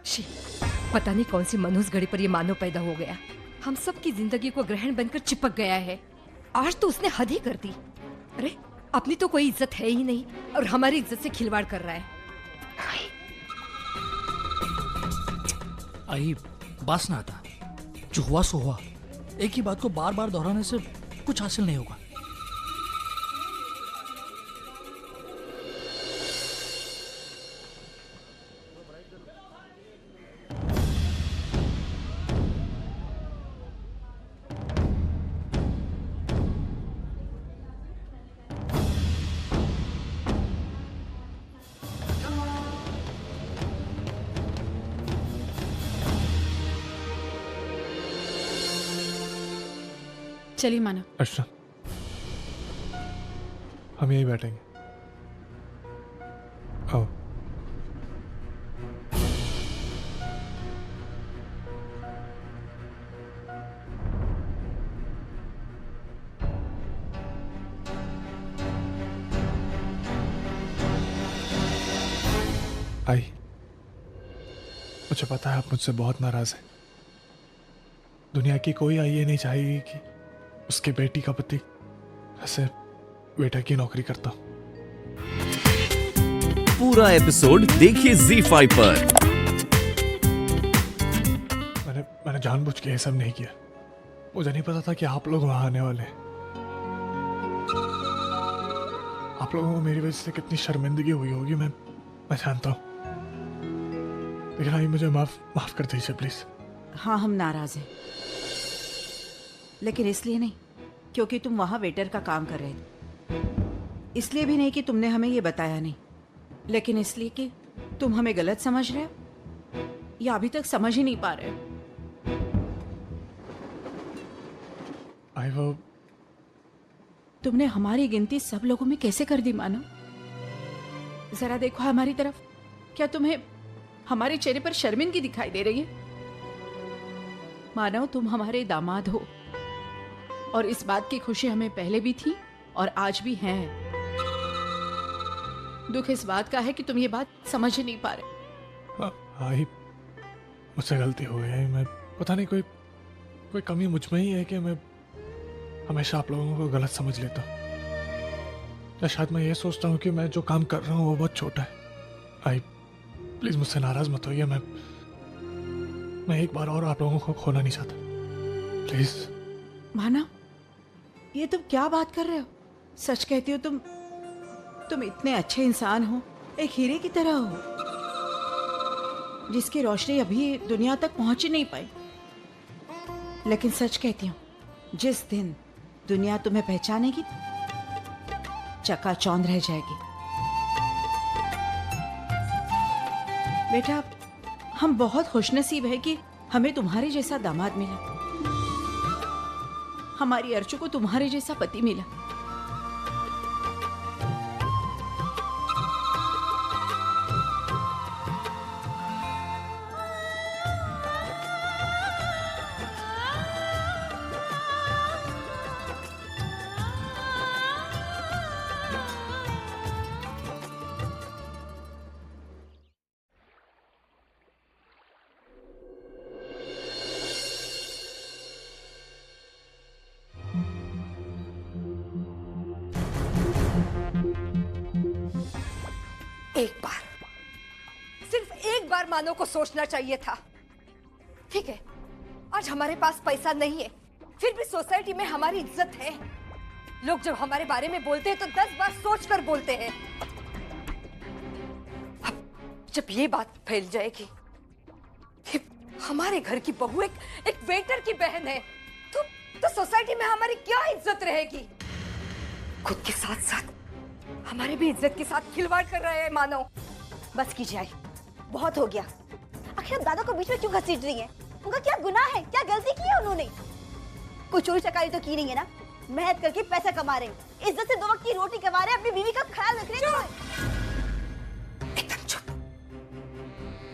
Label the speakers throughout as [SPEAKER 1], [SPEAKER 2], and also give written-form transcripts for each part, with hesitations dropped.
[SPEAKER 1] She, पता नहीं कौन सी मनहूस घड़ी पर ये मानव पैदा हो गया। हम सब की जिंदगी को ग्रहण बनकर चिपक गया है। आज तो उसने हद ही कर दी। अरे अपनी तो कोई इज्जत है ही नहीं और हमारी इज्जत से खिलवाड़ कर रहा है।
[SPEAKER 2] आई बस ना आता, जो हुआ सो हुआ। एक ही बात को बार बार दोहराने से कुछ हासिल नहीं होगा।
[SPEAKER 3] चलिए माना।
[SPEAKER 4] अच्छा, हम यहीं बैठेंगे। आओ। आई, मुझे पता है आप मुझसे बहुत नाराज हैं। दुनिया की कोई आई ये नहीं चाहेगी कि उसके बेटी का पति ऐसे बेटा की नौकरी करता।
[SPEAKER 5] पूरा एपिसोड देखिए ZEE5 पर।
[SPEAKER 4] मैंने जानबूझ के ये सब नहीं किया। मुझे नहीं पता था कि आप लोग वहां आने वाले हैं। आप लोगों को मेरी वजह से कितनी शर्मिंदगी हुई होगी मैं जानता हूँ, लेकिन आई मुझे माफ कर दीजिए प्लीज।
[SPEAKER 6] हाँ, हम नाराज हैं, लेकिन इसलिए नहीं क्योंकि तुम वहां वेटर का काम कर रहे थे, इसलिए भी नहीं कि तुमने हमें ये बताया नहीं, लेकिन इसलिए कि तुम हमें गलत समझ रहे हो या अभी तक समझ ही नहीं पा रहे हो।
[SPEAKER 4] आई वो
[SPEAKER 6] तुमने हमारी गिनती सब लोगों में कैसे कर दी मानो? जरा देखो हमारी तरफ। क्या तुम्हें हमारे चेहरे पर शर्मिंदगी दिखाई दे रही है? मानो तुम हमारे दामाद हो और इस बात की खुशी हमें पहले भी थी और आज भी है। दुख इस बात का है कि तुम ये बात समझ ही नहीं पा रहे।
[SPEAKER 4] आई मुझसे गलती हो गई है। मैं पता नहीं कोई कमी मुझ में ही है कि मैं हमेशा आप लोगों को गलत समझ लेता हूँ, या शायद मैं ये सोचता हूँ कि मैं जो काम कर रहा हूँ वो बहुत छोटा है। आई प्लीज मुझसे नाराज मत होइए। मैं एक बार और आप लोगों को खोना नहीं चाहता, प्लीज।
[SPEAKER 6] माना, ये तुम क्या बात कर रहे हो? सच कहती हो तुम इतने अच्छे इंसान हो, एक हीरे की तरह हो जिसकी रोशनी अभी दुनिया तक पहुंच ही नहीं पाई। लेकिन सच कहती हूँ, जिस दिन दुनिया तुम्हें पहचानेगी चकाचौंध रह जाएगी। बेटा, हम बहुत खुशनसीब है कि हमें तुम्हारे जैसा दामाद मिला, हमारी अर्चू को तुम्हारे जैसा पति मिला।
[SPEAKER 1] सिर्फ एक बार मानो को सोचना चाहिए था। ठीक है, आज हमारे पास पैसा नहीं है, फिर भी सोसाइटी में हमारी इज्जत है। लोग जब हमारे बारे में बोलते हैं तो 10 बार सोचकर बोलते हैं। अब जब ये बात फैल जाएगी कि हमारे घर की बहू एक वेटर की बहन है, तो सोसाइटी में हमारी क्या इज्जत रहेगी? खुद के साथ साथ हमारे भी इज्जत के साथ खिलवाड़ कर रहे हैं मानो।
[SPEAKER 7] बस कीजिए आई, बहुत हो गया। आखिर दादा को बीच में क्यों घसीट रही हैं? उनका क्या गुनाह है? क्या गलती की है उन्होंने? कोई चोरी चकारी तो की नहीं है ना? मेहनत करके पैसा कमा रहे हैं, इज्जत से 2 वक्त की रोटी कमा रहे हैं, अपनी बीवी का ख्याल रख रहे हैं।
[SPEAKER 1] एकदम चुप।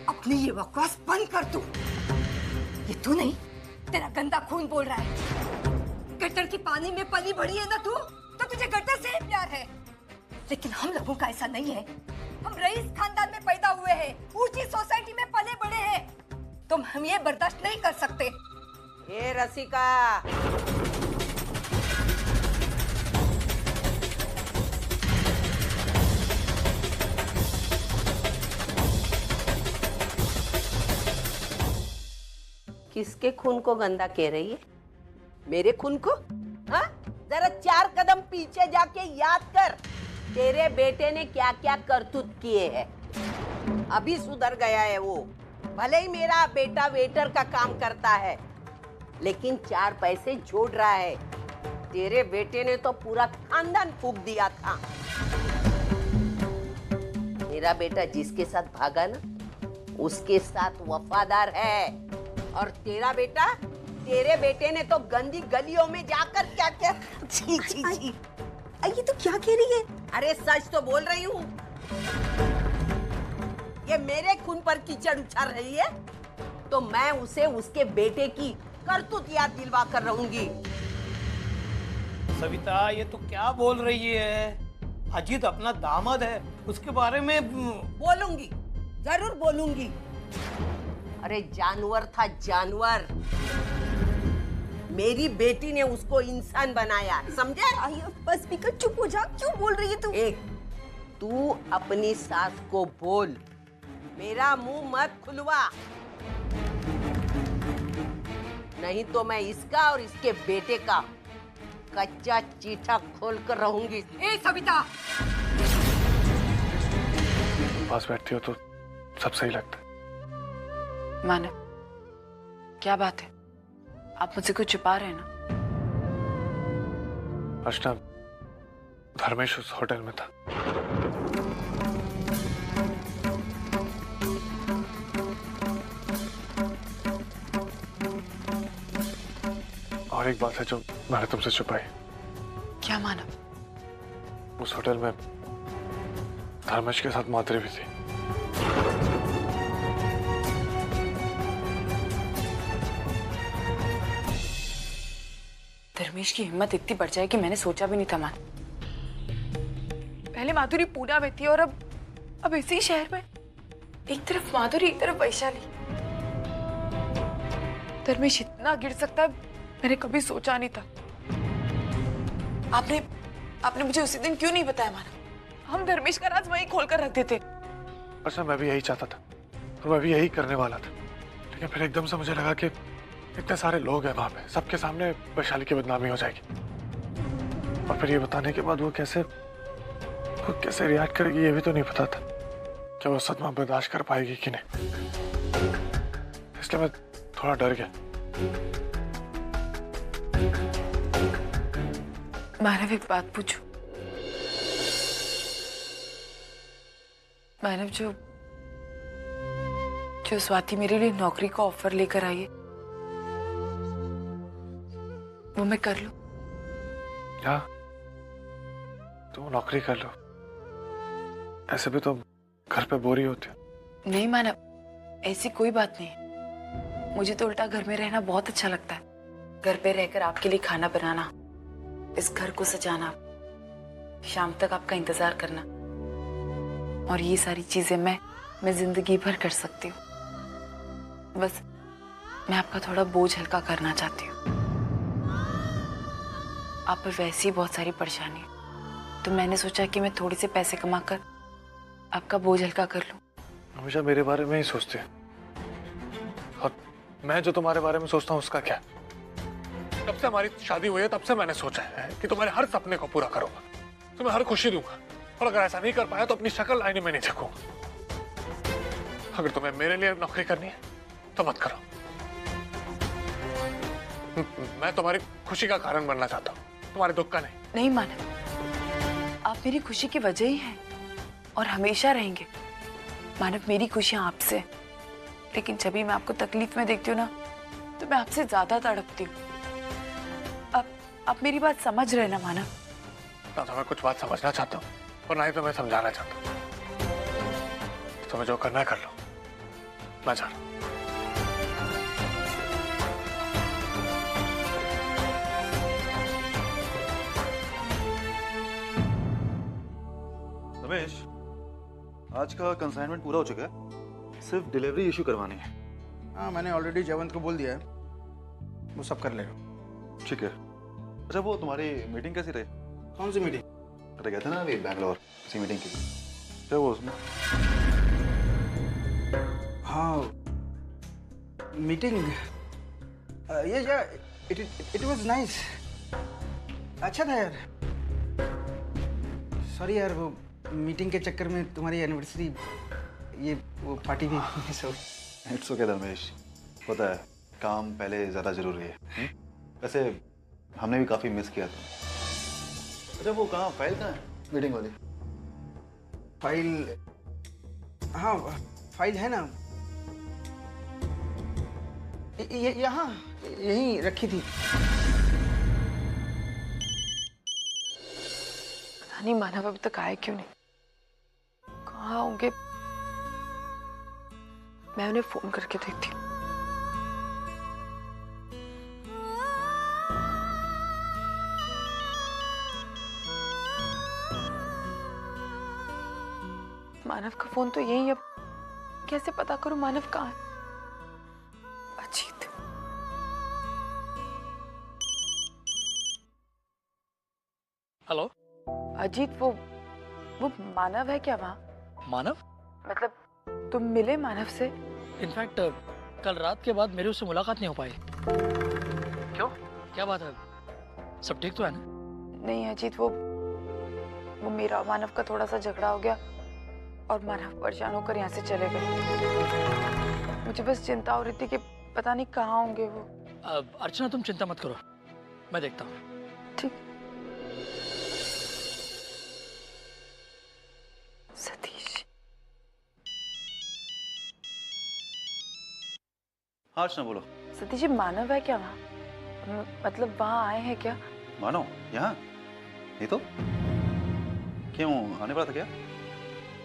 [SPEAKER 1] अपनी ये बकवास बंद कर तू। ये तू नहीं, तेरा गंदा खून बोल रहा है। गटर की पानी में पली बढ़ी है ना तू, तो तुझे गटर से ही प्यार है। लेकिन हम लोगों का ऐसा नहीं है। हम रईस खानदान में पैदा हुए हैं, ऊंची सोसाइटी में पले बड़े हैं। तुम हम ये बर्दाश्त नहीं कर सकते।
[SPEAKER 3] हे रसिका, किसके खून को गंदा कह रही है? मेरे खून को? हाँ? जरा 4 कदम पीछे जाके याद कर, तेरे बेटे ने क्या क्या करतूत किए हैं। अभी सुधर गया है वो। भले ही मेरा बेटा वेटर का काम करता है, लेकिन 4 पैसे जोड़ रहा है। तेरे बेटे ने तो पूरा खानदान फूंक दिया था। मेरा बेटा जिसके साथ भागा ना, उसके साथ वफादार है। और तेरा बेटा, तेरे बेटे ने तो गंदी गलियों में जाकर क्या क्या। छी छी छी।
[SPEAKER 7] ये तो क्या कह रही है?
[SPEAKER 3] अरे सच तो बोल रही हूँ। ये मेरे खून पर कीचड़ उछाल रही है, तो मैं उसे उसके बेटे की करतूत याद दिलवा कर रहूंगी।
[SPEAKER 8] सविता, ये तो क्या बोल रही है? अजीत अपना दामाद है, उसके बारे में
[SPEAKER 3] बोलूंगी, जरूर बोलूंगी। अरे जानवर था, जानवर। मेरी बेटी ने उसको इंसान बनाया, समझे?
[SPEAKER 7] बस पीकर चुप हो जा। क्यों बोल रही है तू?
[SPEAKER 3] तू अपनी सास को बोल, मेरा मुंह मत खुलवा, नहीं तो मैं इसका और इसके बेटे का कच्चा चीठा खोल कर रहूंगी।
[SPEAKER 1] ए सविता,
[SPEAKER 4] पास बैठती हो तो सब सही लगता है।
[SPEAKER 9] मानव, क्या बात है? आप मुझसे कुछ छुपा रहे हैं ना?
[SPEAKER 4] अर्चना, धर्मेश उस होटल में था। और एक बात है जो मैंने तुमसे छुपाई।
[SPEAKER 9] क्या मानव?
[SPEAKER 4] उस होटल में धर्मेश के साथ माधुरी भी थी।
[SPEAKER 9] धर्मेश की हिम्मत इतनी बढ़ जाए कि मैंने सोचा भी नहीं था। मान, पहले माधुरी पूना में थी और अब इसी शहर में। एक तरफ माधुरी, एक तरफ वैशाली। धर्मेश इतना गिर सकता है, मैंने कभी सोचा नहीं था। आपने मुझे उसी दिन क्यों नहीं बताया मानव? हम धर्मेश का राज वहीं खोल कर रख देते।
[SPEAKER 4] अच्छा, मैं भी यही चाहता था और मैं भी यही करने वाला था, लेकिन फिर एकदम से मुझे लगा कि इतने सारे लोग हैं वहां पे, सबके सामने वैशाली की बदनामी हो जाएगी। और फिर ये बताने के बाद वो कैसे रिएक्ट करेगी ये भी तो नहीं पता था। क्या वो सदमा बर्दाश्त कर पाएगी कि नहीं, इसलिए मैं थोड़ा डर गया।
[SPEAKER 9] मानव, एक बात पूछूं? मानव, जो स्वाति मेरे लिए नौकरी का ऑफर लेकर आई है, वो मैं कर लूं?
[SPEAKER 4] क्या तुम नौकरी कर लो? ऐसे भी तो घर पे बोरी होती हो।
[SPEAKER 9] नहीं मानव, ऐसी कोई बात नहीं। मुझे तो उल्टा घर में रहना बहुत अच्छा लगता है। घर पे रहकर आपके लिए खाना बनाना, इस घर को सजाना, शाम तक आपका इंतजार करना, और ये सारी चीजें मैं जिंदगी भर कर सकती हूँ। बस मैं आपका थोड़ा बोझ हल्का करना चाहती हूँ। आप पर वैसे ही बहुत सारी परेशानी है, तो मैंने सोचा कि मैं थोड़े से पैसे कमाकर आपका बोझ हल्का कर लूं।
[SPEAKER 4] हमेशा मेरे बारे में ही सोचते हैं, और मैं जो तुम्हारे बारे में सोचता हूँ उसका क्या? जब से हमारी शादी हुई है तब से मैंने सोचा है कि तुम्हारे हर सपने को पूरा करूंगा, तुम्हें हर खुशी दूंगा, और अगर ऐसा नहीं कर पाया तो अपनी शक्ल आईने में नहीं देखूंगा। अगर तुम्हें मेरे लिए नौकरी करनी है तो मत करो। मैं तुम्हारी खुशी का कारण बनना चाहता हूँ, तुम्हारे दुख का नहीं।
[SPEAKER 9] नहीं मानव, आप मेरी खुशी की वजह ही हैं और हमेशा रहेंगे। मानव, मेरी खुशियां आपसे, लेकिन जब भी मैं आपको तकलीफ में देखती हूँ ना, तो मैं आपसे ज्यादा तड़पती हूँ। आप मेरी बात समझ रहे ना मानव?
[SPEAKER 4] ना तो मैं कुछ बात समझना चाहता हूँ और ना ही तो मैं समझाना चाहता हूँ। तुम्हें जो करना है कर लो, मैं जा रहा हूँ।
[SPEAKER 10] रमेश, आज का कंसाइनमेंट पूरा हो चुका है, सिर्फ डिलीवरी इशू करवानी है। हाँ, मैंने ऑलरेडी जयवंत को बोल दिया है, वो सब कर लेगा।
[SPEAKER 11] ठीक है। अच्छा वो तुम्हारी मीटिंग कैसी रही?
[SPEAKER 10] कौन सी मीटिंग?
[SPEAKER 11] अरे गए थे ना अभी बैंगलोर किसी मीटिंग के लिए, क्या हुआ उसमें?
[SPEAKER 10] हाँ, मीटिंग इट वाज नाइस, अच्छा था यार। सॉरी यार, वो मीटिंग के चक्कर में तुम्हारी एनिवर्सरी ये वो पार्टी भी मिस हो गई।
[SPEAKER 11] इट्स ओके धर्मेश, पता है काम पहले ज़्यादा ज़रूरी है। वैसे हमने भी काफ़ी मिस किया था। अच्छा वो कहाँ फाइल कहाँ है मीटिंग वाली?
[SPEAKER 10] फाइल, हाँ फाइल है ना, यहाँ यहीं रखी थी।
[SPEAKER 9] पता नहीं मानव अभी तक आए क्यों नहीं, कहाँ होंगे। मैं उन्हें फोन करके देखती हूँ। मानव का फोन तो यही है, कैसे पता करूं मानव कहाँ है। अजीत,
[SPEAKER 2] हेलो
[SPEAKER 9] अजीत वो मानव है क्या वहाँ?
[SPEAKER 2] मानव?
[SPEAKER 9] मतलब तुम मिले मानव से?
[SPEAKER 2] इनफैक्ट कल रात के बाद मेरी उससे मुलाकात नहीं हो पाई। क्यों, क्या बात है? सब ठीक तो है ना?
[SPEAKER 9] नहीं अजीत, वो मेरा और मानव का थोड़ा सा झगड़ा हो गया और मानव परेशान होकर यहाँ से चले गए। मुझे बस चिंता हो रही थी कि पता नहीं कहाँ होंगे वो।
[SPEAKER 2] अर्चना तुम चिंता मत करो, मैं देखता हूँ।
[SPEAKER 9] ठीक। सतीश।
[SPEAKER 11] हाँ अर्चना बोलो।
[SPEAKER 9] सतीश जी, मानव है क्या वहाँ? मतलब वहाँ आए हैं क्या?
[SPEAKER 11] मानो यहाँ नहीं तो क्यों आने पड़ा था क्या?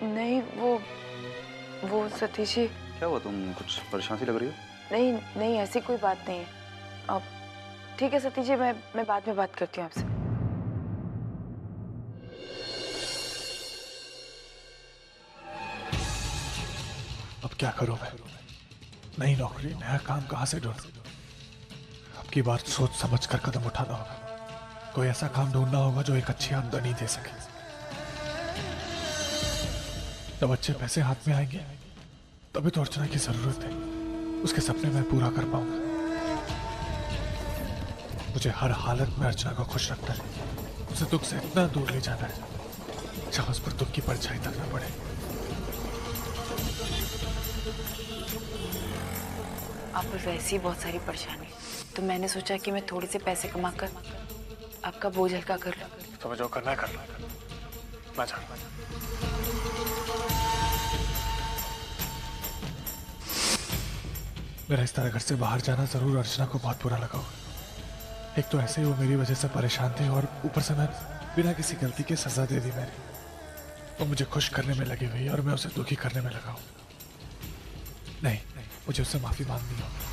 [SPEAKER 9] नहीं, वो सतीश जी।
[SPEAKER 11] क्या हुआ, तुम कुछ परेशान सी लग रही हो?
[SPEAKER 9] नहीं, ऐसी कोई बात नहीं है। अब ठीक है सतीश जी, मैं बाद में बात करती हूँ आपसे।
[SPEAKER 4] अब क्या करूं मैं? नई नौकरी, नया काम कहां से ढूंढूं? अब की बार सोच समझ कर कदम उठाना होगा। कोई ऐसा काम ढूंढना होगा जो एक अच्छी आमदनी दे सके। जब अच्छे पैसे हाथ में आएंगे तभी तो अर्चना की जरूरत है, उसके सपने मैं पूरा कर पाऊंगा। मुझे हर हालत में अर्चना को खुश रखना है, उसे दुख से इतना दूर ले जाना है जहां उस पर दुख की परछाई तक न पड़े।
[SPEAKER 9] आप पर वैसे ही बहुत सारी परेशानी, तो मैंने सोचा कि मैं थोड़े से पैसे कमाकर आपका बोझ हल्का कर लूं।
[SPEAKER 4] तो जो करना है कर लो, मैं जाऊं। मेरा इस तरह घर से बाहर जाना जरूर अर्चना को बहुत बुरा लगा होगा। एक तो ऐसे ही वो मेरी वजह से परेशान थे और ऊपर से मैं बिना किसी गलती के सजा दे दी मैंने। वो मुझे खुश करने में लगी हुई और मैं उसे दुखी करने में लगा हूं। नहीं, मुझे उससे माफी मांगनी होगी।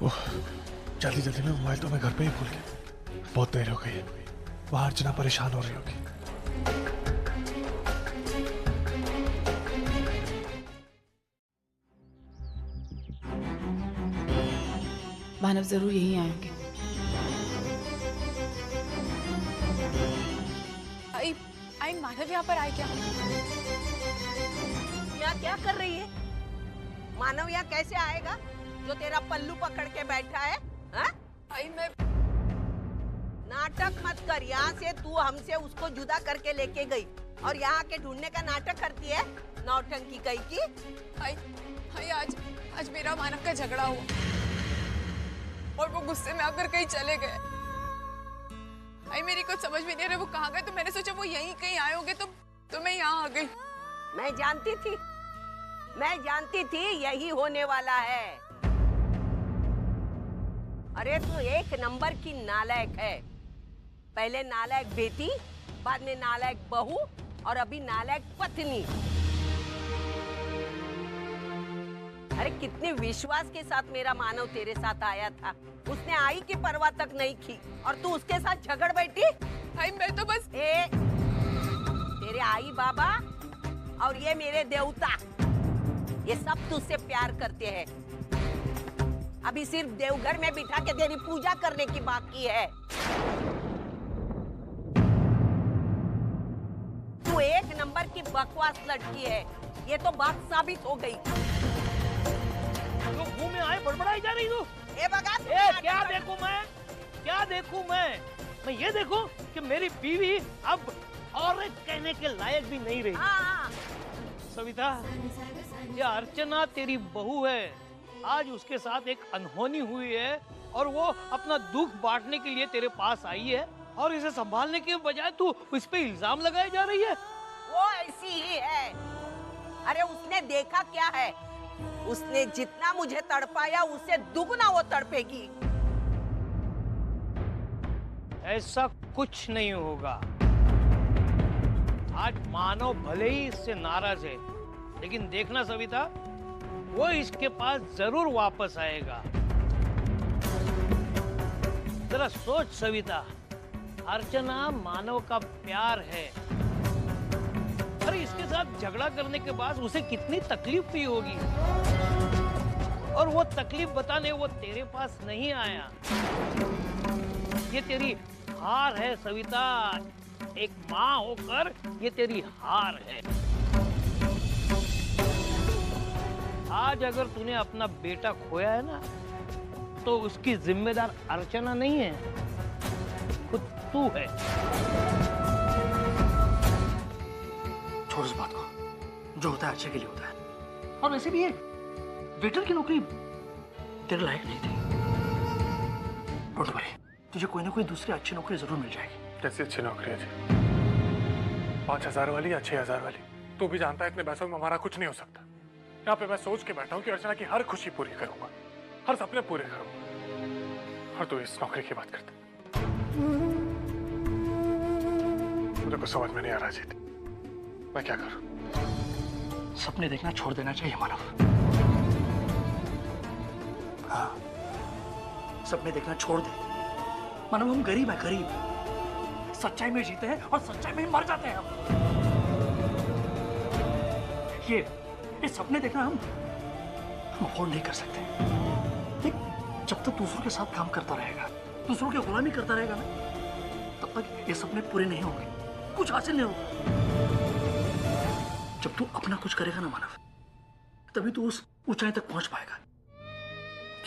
[SPEAKER 4] ओह, जल्दी जल्दी में मोबाइल तो मैं घर पे ही भूल गया। बहुत देर हो गई है, वहां अर्चना परेशान हो रही होगी।
[SPEAKER 9] मानव जरूर यहीं आएंगे। आई मानव यहाँ पर आए क्या?
[SPEAKER 3] यहाँ क्या कर रही है? मानव यहाँ कैसे आएगा जो तेरा पल्लू पकड़ के बैठा है? हा?
[SPEAKER 9] आई मैं
[SPEAKER 3] नाटक मत कर। यहाँ से तू हमसे उसको जुदा करके लेके गई और यहाँ के ढूंढने का नाटक करती है, नौटंकी कहीं की।
[SPEAKER 9] आई आज मेरा मानव का झगड़ा हुआ और वो गुस्से में आकर कहीं चले गए। आई मेरी कुछ समझ में नहीं आ रहा वो कहाँ गए, तो मैंने सोचा वो यहीं कहीं आए होंगे, तो मैं यहाँ आ गई।
[SPEAKER 3] मैं जानती थी यही होने वाला है। अरे तू एक नंबर की नालायक है। पहले नालायक बेटी, बाद में नालायक बहू और अभी नालायक पत्नी। अरे कितने विश्वास के साथ मेरा मानव तेरे साथ आया था, उसने आई की परवाह तक नहीं की और तू उसके साथ झगड़ बैठी।
[SPEAKER 9] भाई मैं तो बस
[SPEAKER 3] तेरे आई बाबा और ये मेरे देवता, ये सब तुझसे प्यार करते हैं। अभी सिर्फ देवघर में बिठा के तेरी पूजा करने की बाकी है। तू एक नंबर की बकवास लड़की है, ये तो बात साबित हो गई।
[SPEAKER 8] तो मुंह में आए बड़बड़ाई जा रही तू।
[SPEAKER 3] ए बगा,
[SPEAKER 8] क्या देखूं मैं? क्या देखूं मैं? मैं ये देखूं कि मेरी बीवी अब और कहने के लायक भी नहीं रही। सविता, ये अर्चना तेरी बहू है। आज उसके साथ एक अनहोनी हुई है और वो अपना दुख बांटने के लिए तेरे पास आई है, और इसे संभालने के बजाय तू इस पे इल्जाम लगाए जा रही है।
[SPEAKER 3] वो ऐसी ही है। अरे उसने देखा क्या है, उसने जितना मुझे तड़पाया उससे दुगना वो तड़पेगी।
[SPEAKER 8] ऐसा कुछ नहीं होगा। आज मानव भले ही इससे नाराज है, लेकिन देखना सविता, वो इसके पास जरूर वापस आएगा। जरा सोच सविता, अर्चना मानव का प्यार है। अरे इसके साथ झगड़ा करने के बाद उसे कितनी तकलीफ हुई होगी, और वो तकलीफ बताने वो तेरे पास नहीं आया। ये तेरी हार है सविता, एक माँ होकर ये तेरी हार है। आज अगर तूने अपना बेटा खोया है ना, तो उसकी जिम्मेदार अर्चना नहीं है, खुद तू है।
[SPEAKER 2] छोड़ इस बात को, जो होता है अच्छे के लिए होता है। और वैसे भी ये वेटर की नौकरी तेरे लायक नहीं थी। डोंट वरी, तुझे कोई ना कोई दूसरी अच्छी नौकरी जरूर मिल जाएगी।
[SPEAKER 4] कैसी अच्छी नौकरी है जी? 5,000 वाली या 6,000 वाली? तू भी जानता है इतने पैसों में हमारा कुछ नहीं हो सकता। यहाँ पे मैं सोच के बैठा हूँ कि अर्चना की हर खुशी पूरी करूंगा, हर सपने पूरे करूंगा, और तू इस नौकरी की बात करता। मुझे कुछ समझ में नहीं आ रहा जीत, मैं क्या करूं?
[SPEAKER 2] सपने देखना छोड़ देना चाहिए मानव। हाँ, सपने देखना छोड़ दे मानव। हम गरीब है, गरीब। सच्चाई में जीते हैं और सच्चाई में ही मर जाते हैं हम। ये सपने देखना हम अफोर्ड नहीं कर सकते। देख, जब तक दूसरों के साथ काम करता रहेगा, दूसरों की गुलामी करता रहेगा ना, तब तक ये सपने पूरे नहीं होंगे, कुछ हासिल नहीं होगा। जब तू अपना कुछ करेगा ना मानव, तभी तू उस ऊंचाई तक पहुंच पाएगा।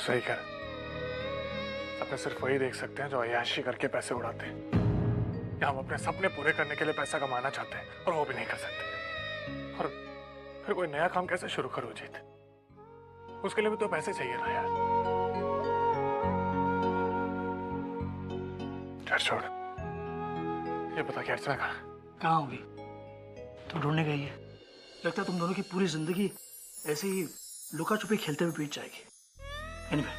[SPEAKER 4] सही कह, सपने सिर्फ वही देख सकते हैं जो अय्याशी करके पैसे उड़ाते हैं। या हम अपने सपने पूरे करने के लिए पैसा कमाना चाहते हैं और वो भी नहीं कर सकते। और फिर कोई नया काम कैसे शुरू करूं जीत? उसके लिए भी तो पैसे चाहिए ना यार। चल छोड़, ये बता कि अर्चना कहाँ
[SPEAKER 2] होगी? तो ढूंढने गई है। लगता है तुम दोनों की पूरी जिंदगी ऐसे ही लुका छुपी खेलते हुए बीत जाएगी। एनीवे,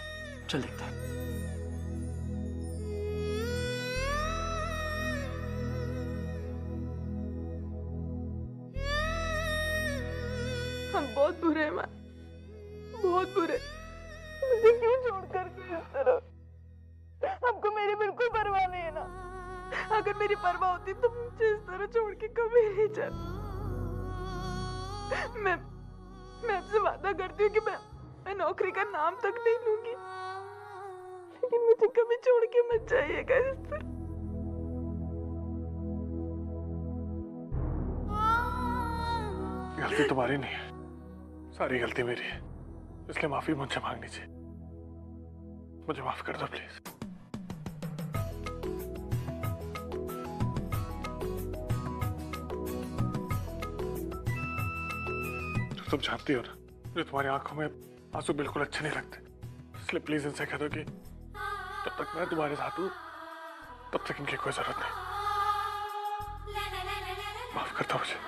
[SPEAKER 2] चल देखते हैं।
[SPEAKER 12] हम बहुत बुरे हैं माँ, बहुत बुरे। मुझे क्यों छोड़कर गए इस तरह? हमको मेरी बिल्कुल परवाह नहीं है ना। अगर मेरी परवाह होती तो मुझे इस तरह छोड़ के कभी नहीं जाती। मैं आपसे वादा करती हूँ कि मैं नौकरी का नाम तक नहीं लूंगी, लेकिन मुझे कभी छोड़ के मत जाइएगा इस तरह।
[SPEAKER 4] गलती तुम्हारी नहीं है, सारी गलती मेरी है, इसलिए माफी मुझसे मांगनी चाहिए। मुझे माफ कर दो प्लीज। तुम जानती हो ना, मुझे तुम्हारी आंखों में आंसू बिल्कुल अच्छे नहीं लगते, इसलिए प्लीज इनसे कह दो कि जब तक मैं तुम्हारे साथ हूं तब तक इनकी कोई जरूरत नहीं। माफ कर दो मुझे।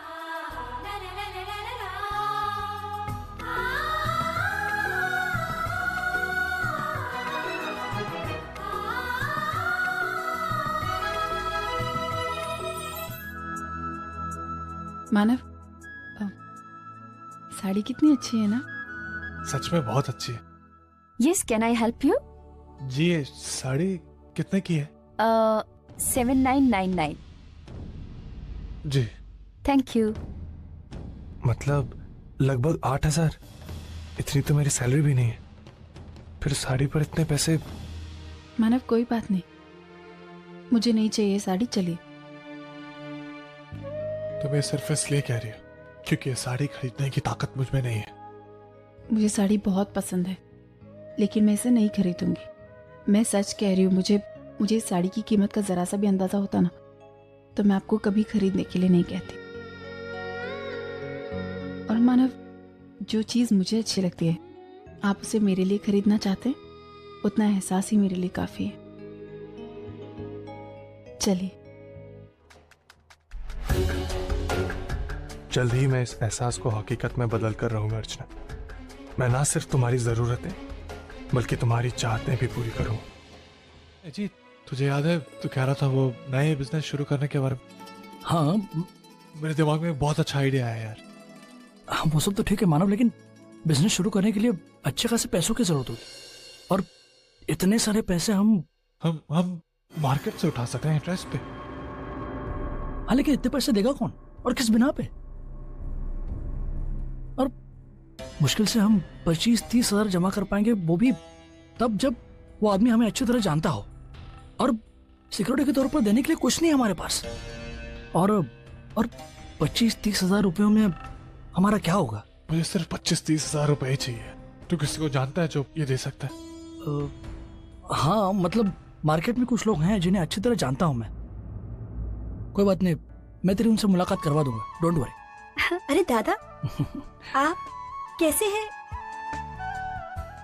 [SPEAKER 9] मानव, साड़ी कितनी अच्छी है ना?
[SPEAKER 4] सच में बहुत अच्छी है।
[SPEAKER 13] Yes, can I help you?
[SPEAKER 4] जी, ये साड़ी कितने की है?
[SPEAKER 13] 7999।
[SPEAKER 4] जी,
[SPEAKER 13] थैंक यू।
[SPEAKER 4] मतलब लगभग 8,000। इतनी तो मेरी सैलरी भी नहीं है, फिर साड़ी पर इतने पैसे।
[SPEAKER 9] मानव कोई बात नहीं, मुझे नहीं चाहिए साड़ी, चलिए।
[SPEAKER 4] तो मैं सिर्फ इसलिए कह रही हूँ क्योंकि ये साड़ी खरीदने की ताकत मुझ में नहीं है।
[SPEAKER 9] मुझे साड़ी बहुत पसंद है, लेकिन मैं इसे नहीं खरीदूंगी। मैं सच कह रही हूँ, मुझे इस साड़ी की कीमत का जरा सा भी अंदाजा होता ना तो मैं आपको कभी खरीदने के लिए नहीं कहती। और मानव, जो चीज मुझे अच्छी लगती है आप उसे मेरे लिए खरीदना चाहते हैं, उतना एहसास ही मेरे लिए काफी है। चलिए।
[SPEAKER 4] जल्द ही मैं इस एहसास को हकीकत में बदल कर रहूंगा अर्चना। मैं ना सिर्फ तुम्हारी जरूरतें बल्कि तुम्हारी चाहतें भी पूरी करूंगा। जी, तुझे याद है तू कह रहा था वो नए बिजनेस शुरू करने के बारे में?
[SPEAKER 2] हाँ,
[SPEAKER 4] मेरे दिमाग में बहुत अच्छा आइडिया आया यार।
[SPEAKER 2] हाँ, वो सब तो ठीक है मानव, लेकिन बिजनेस शुरू करने के लिए अच्छे खासे पैसों की जरूरत होगी, और इतने सारे पैसे
[SPEAKER 4] हम मार्केट से उठा सकते हैं इंटरेस्ट पे।
[SPEAKER 2] हाँ, लेकिन इतने पैसे देगा कौन और किस बिना पे? और मुश्किल से हम 25-30 हजार जमा कर पाएंगे, वो भी तब जब वो आदमी हमें अच्छी तरह जानता हो, और सिक्योरिटी के तौर पर देने के लिए कुछ नहीं है हमारे पास। और 25-30 हजार रुपयों में हमारा क्या होगा?
[SPEAKER 4] मुझे सिर्फ 25-30 हजार रुपए ही चाहिए। तू किसी को जानता है जो ये दे सकता है?
[SPEAKER 2] हाँ, मतलब मार्केट में कुछ लोग हैं जिन्हें अच्छी तरह जानता हूं मैं। कोई बात नहीं, मैं तेरी उनसे मुलाकात करवा दूंगा, डोंट वरी।
[SPEAKER 7] अरे दादा, आप कैसे हैं?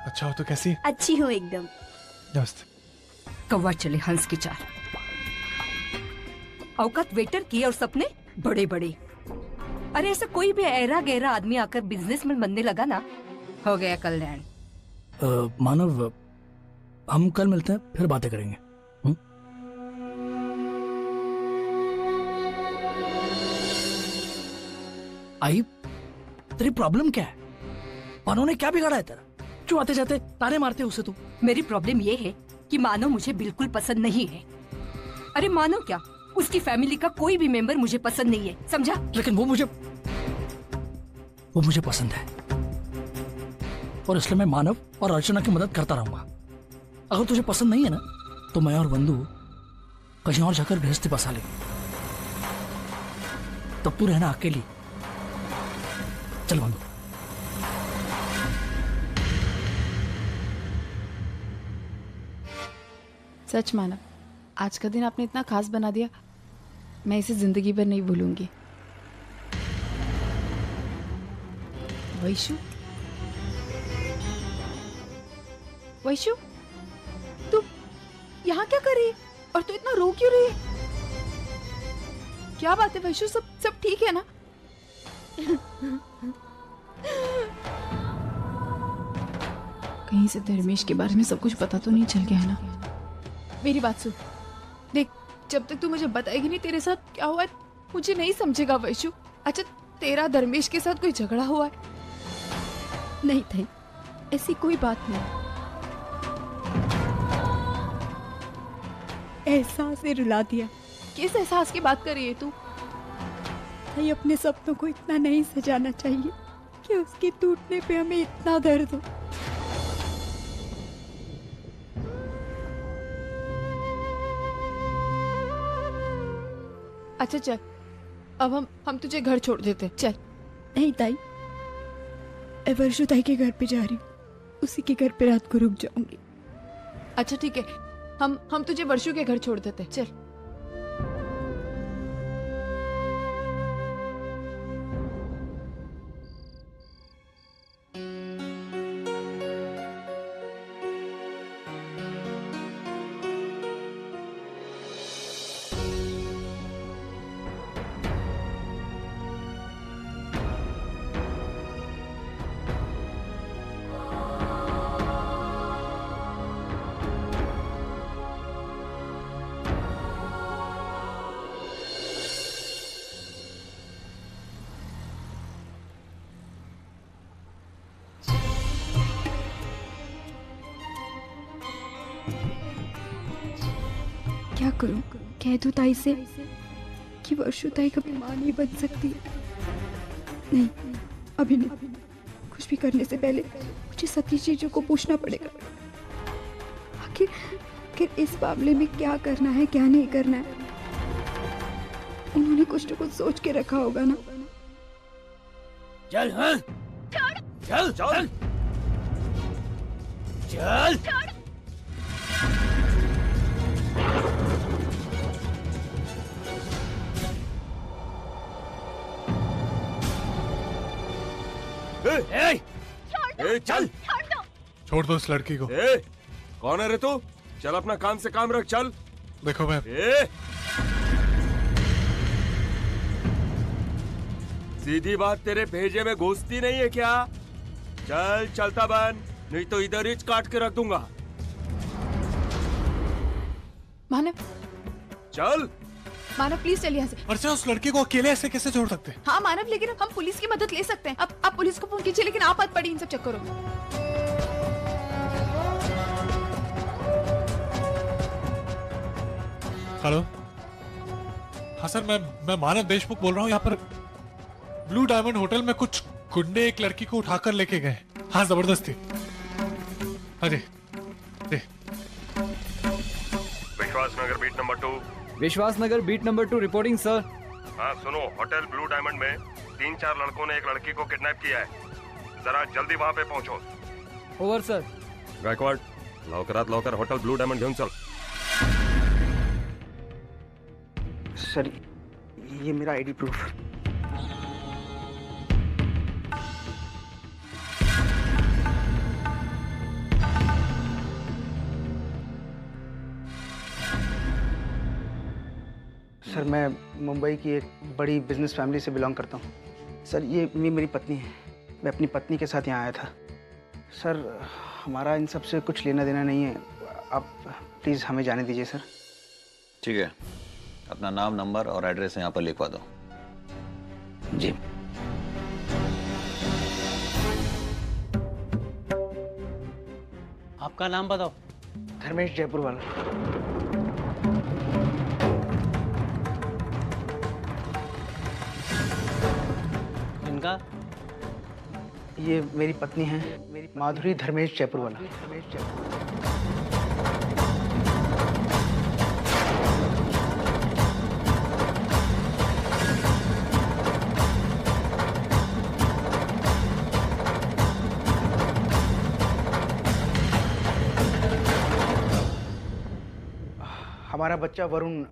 [SPEAKER 4] अच्छा हो तो कैसी है?
[SPEAKER 7] अच्छी हूँ एकदम।
[SPEAKER 4] नमस्ते।
[SPEAKER 1] कौवा चले हंस की चाल। औकात वेटर की और सपने बड़े बड़े। अरे ऐसा कोई भी ऐरा गहरा आदमी आकर बिजनेसमैन बनने लगा ना, हो गया कल्याण।
[SPEAKER 2] मानव, हम कल मिलते हैं, फिर बातें करेंगे। आई, तेरी प्रॉब्लम क्या है? मानव ने क्या बिगाड़ा है तेरा? क्यों आते जाते ताने मारते उसे तू?
[SPEAKER 1] मेरी प्रॉब्लम ये है कि मानव मुझे बिल्कुल पसंद नहीं है। अरे मानव क्या, उसकी फैमिली का कोई भी मेंबर मुझे पसंद नहीं है, समझा?
[SPEAKER 2] लेकिन वो मुझे पसंद है, और इसलिए मैं मानव और अर्चना की मदद करता रहूंगा। अगर तुझे पसंद नहीं है ना, तो मैं और बंधु कहीं और जाकर गृहस्थी बसा ले, तब तू रहना अकेली। चल बंधु।
[SPEAKER 9] सच मानव, आज का दिन आपने इतना खास बना दिया, मैं इसे जिंदगी भर नहीं भूलूंगी। वैशु, वैशु, तू यहाँ क्या कर रही है? और तू इतना रो क्यों रही है? क्या बात है वैशु, सब ठीक है ना? कहीं से धर्मेश के बारे में सब कुछ पता तो नहीं चल गया है ना? मेरी बात सुन, देख, जब तक तू मुझे बताएगी नहीं तेरे साथ क्या हुआ है, मुझे नहीं समझेगा वैशु। अच्छा, तेरा धर्मेश के साथ कोई झगड़ा हुआ है? नहीं थी, ऐसी कोई बात नहीं।
[SPEAKER 14] एहसास ने रुला दिया।
[SPEAKER 9] किस एहसास की बात कर रही है तू?
[SPEAKER 14] भाई, अपने सपनों को इतना नहीं सजाना चाहिए कि उसके टूटने पे हमें इतना दर्द हो।
[SPEAKER 9] अच्छा चल, अब हम तुझे घर छोड़ देते, चल।
[SPEAKER 14] नहीं ताई, मैं वर्षु ताई के घर पे जा रही हूँ, उसी के घर पे रात को रुक जाऊंगी।
[SPEAKER 9] अच्छा ठीक है, हम तुझे वर्षु के घर छोड़ देते, चल।
[SPEAKER 14] क्या करूं? कह दूं ताई से कि वर्षु ताई कभी मां नहीं बन सकती, नहीं, अभी नहीं। कुछ भी करने से पहले मुझे सभी चीजों को पूछना पड़ेगा। आखिर इस मामले में क्या करना है, क्या नहीं करना है, उन्होंने कुछ न कुछ सोच के रखा होगा ना।
[SPEAKER 8] चल हाँ चल चल चल
[SPEAKER 15] चल
[SPEAKER 4] छोड़ दो उस लड़की को।
[SPEAKER 15] कौन है रे तू? चल अपना काम से काम रख। चल
[SPEAKER 4] देखो मैं
[SPEAKER 15] सीधी बात, तेरे भेजे में घुसती नहीं है क्या? चल चलता बन, नहीं तो इधर ही काट के रख दूंगा।
[SPEAKER 6] मानव,
[SPEAKER 15] चल
[SPEAKER 6] मानव प्लीज चलिए यहाँ से।
[SPEAKER 4] अर्चना, उस लड़की को अकेले ऐसे कैसे छोड़ सकते हैं?
[SPEAKER 6] हाँ मानव, लेकिन हम पुलिस की मदद ले सकते हैं। अब आप पुलिस को फोन कीजिए, लेकिन आप मत पड़ी इन सब चक्करों में।
[SPEAKER 4] हेलो, हाँ सर, मैं मानव देशमुख बोल रहा हूँ। यहाँ पर ब्लू डायमंड होटल में कुछ गुंडे एक लड़की को उठाकर लेके गए। हाँ, जबरदस्ती। हाँ जी जी।
[SPEAKER 15] Vishwasnagar beat number 2।
[SPEAKER 16] Vishwasnagar beat number 2 reporting sir.
[SPEAKER 15] हाँ सुनो, होटल ब्लू डायमंड में 3-4 लड़कों ने एक लड़की को किडनैप किया है। जरा जल्दी वहाँ पे पहुँचो।
[SPEAKER 16] Over sir.
[SPEAKER 15] गायकवाड, लवकरात होटल ब्लू डायमंड घेऊन चल।
[SPEAKER 10] सर, ये मेरा आईडी प्रूफ। सर, मैं मुंबई की एक बड़ी बिजनेस फैमिली से बिलोंग करता हूँ। सर, ये मेरी पत्नी है। मैं अपनी पत्नी के साथ यहाँ आया था। सर, हमारा इन सब से कुछ लेना देना नहीं है। आप प्लीज़ हमें जाने दीजिए सर।
[SPEAKER 11] ठीक है, अपना नाम, नंबर और एड्रेस यहाँ पर लिखवा दो।
[SPEAKER 10] जी।
[SPEAKER 8] आपका नाम बताओ।
[SPEAKER 10] धर्मेश जयपुर वाला।
[SPEAKER 8] इनका?
[SPEAKER 10] ये मेरी पत्नी है, मेरी माधुरी धर्मेश जयपुर वाला। हमारा बच्चा वरुण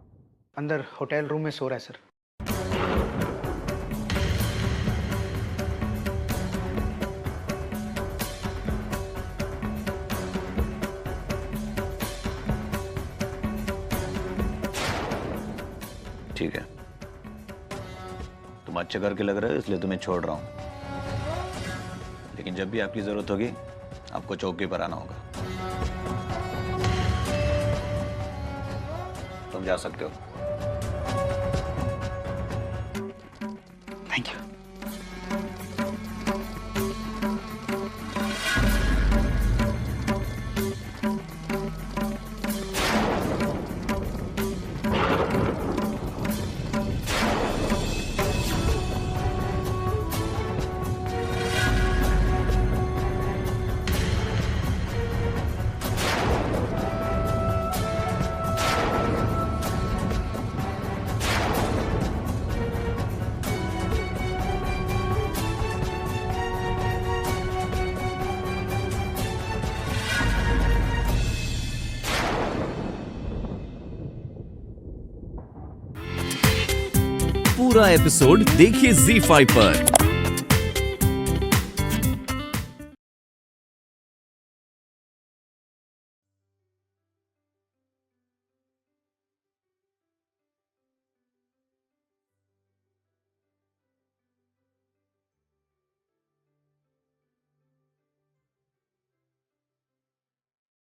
[SPEAKER 10] अंदर होटल रूम में सो रहा है सर।
[SPEAKER 11] ठीक है, तुम अच्छे करके लग रहे हो, इसलिए तुम्हें छोड़ रहा हूं। लेकिन जब भी आपकी जरूरत होगी, आपको चौकी पर आना होगा। तुम जा सकते हो।
[SPEAKER 10] Thank you.
[SPEAKER 5] पूरा एपिसोड देखिए ZEE5 पर।